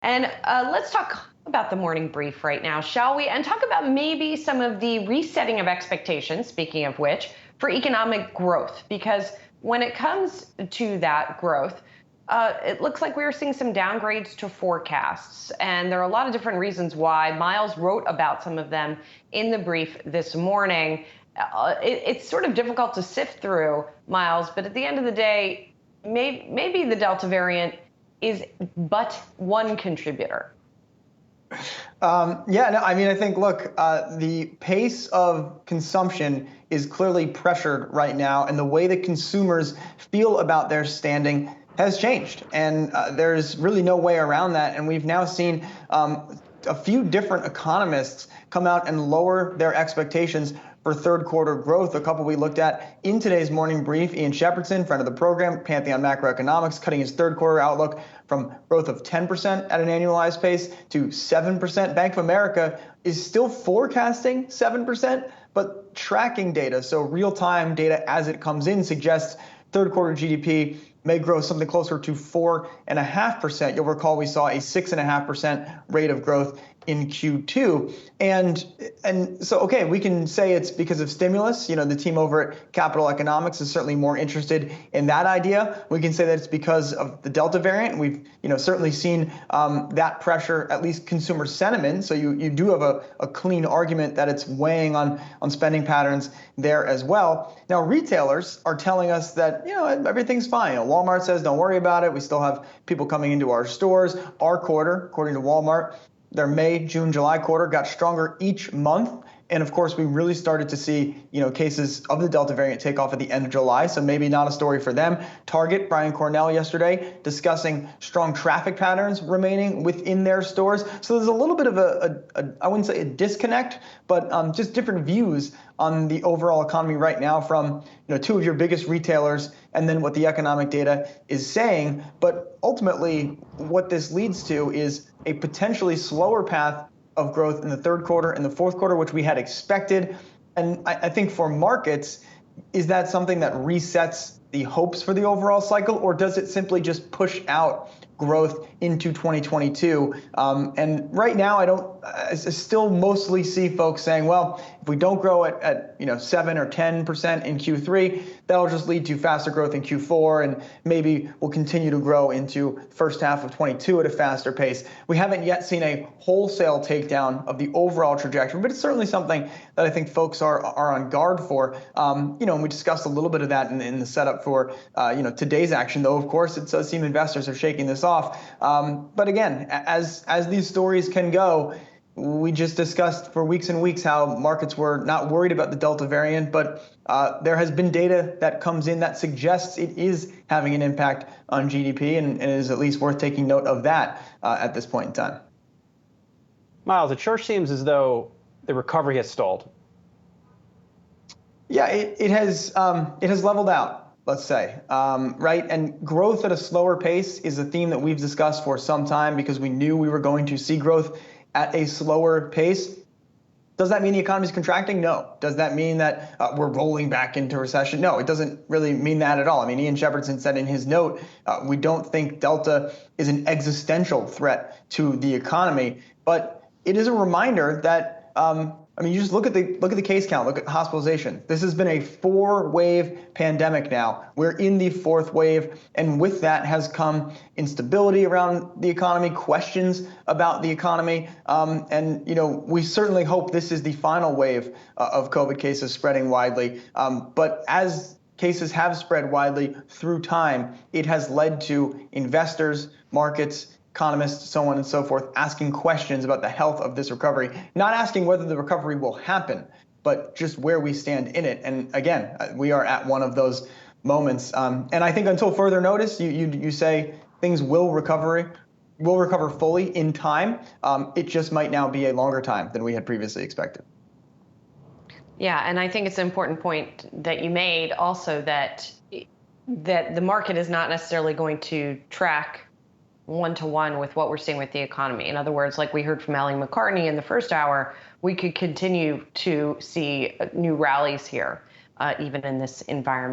And let's talk about the morning brief right now, shall we? And talk about maybe some of the resetting of expectations, speaking of which, for economic growth. Because when it comes to that growth, it looks like we are seeing some downgrades to forecasts. And there are a lot of different reasons why. Miles wrote about some of them in the brief this morning. It's sort of difficult to sift through, Miles, but at the end of the day, maybe the Delta variant is but one contributor. Yeah, no, I mean, I think, look, the pace of consumption is clearly pressured right now, and the way that consumers feel about their standing has changed. And there's really no way around that. And we've now seen a few different economists come out and lower their expectations for third quarter growth. A couple we looked at in today's morning brief: Ian Shepardson, friend of the program, Pantheon Macroeconomics, cutting his third quarter outlook from growth of 10% at an annualized pace to 7%. Bank of America is still forecasting 7%, but tracking data, so real-time data as it comes in, suggests third quarter GDP may grow something closer to 4.5%. You'll recall we saw a 6.5% rate of growth in Q2. And so, okay, we can say it's because of stimulus. You know, the team over at Capital Economics is certainly more interested in that idea. We can say that it's because of the Delta variant. We've, certainly seen that pressure, at least consumer sentiment. So you do have a clean argument that it's weighing on spending patterns there as well. Now, retailers are telling us that, everything's fine. Walmart says, don't worry about it. We still have people coming into our stores. Our quarter, according to Walmart, their May, June, July quarter got stronger each month. And of course, we really started to see, cases of the Delta variant take off at the end of July. So maybe not a story for them. Target, Brian Cornell yesterday discussing strong traffic patterns remaining within their stores. So there's a little bit of I wouldn't say a disconnect, but just different views on the overall economy right now from, two of your biggest retailers, and then what the economic data is saying. But ultimately, what this leads to is a potentially slower path of growth in the third quarter and the fourth quarter, which we had expected. And I think for markets, is that something that resets the hopes for the overall cycle, or does it simply just push out growth into 2022? And right now, I still mostly see folks saying, well, if we don't grow at 7 or 10% in Q3, that'll just lead to faster growth in Q4, and maybe we'll continue to grow into first half of 22 at a faster pace. We haven't yet seen a wholesale takedown of the overall trajectory, but it's certainly something that I think folks are on guard for. And we discussed a little bit of that in the setup for today's action, though of course it does seem investors are shaking this off. But again, as these stories can go, we just discussed for weeks and weeks how markets were not worried about the Delta variant, but there has been data that comes in that suggests it is having an impact on GDP, and it is at least worth taking note of that at this point in time. Miles, it sure seems as though the recovery has stalled. Yeah, it has leveled out, let's say, right? And growth at a slower pace is a theme that we've discussed for some time because we knew we were going to see growth at a slower pace. Does that mean the economy is contracting? No. Does that mean that we're rolling back into recession? No, it doesn't really mean that at all. I mean, Ian Shepardson said in his note, we don't think Delta is an existential threat to the economy, but it is a reminder that you just look at the case count, look at hospitalization. This has been a 4-wave pandemic now. We're in the 4th wave, and with that has come instability around the economy, questions about the economy, and we certainly hope this is the final wave of COVID cases spreading widely. But as cases have spread widely through time, it has led to investors, markets, economists, so on and so forth, asking questions about the health of this recovery, not asking whether the recovery will happen, but just where we stand in it. And again, we are at one of those moments. And I think until further notice, you say things will recover fully in time. It just might now be a longer time than we had previously expected. Yeah, and I think it's an important point that you made also that the market is not necessarily going to track one-to-one with what we're seeing with the economy. In other words, like we heard from Ellie McCartney in the first hour, we could continue to see new rallies here, even in this environment.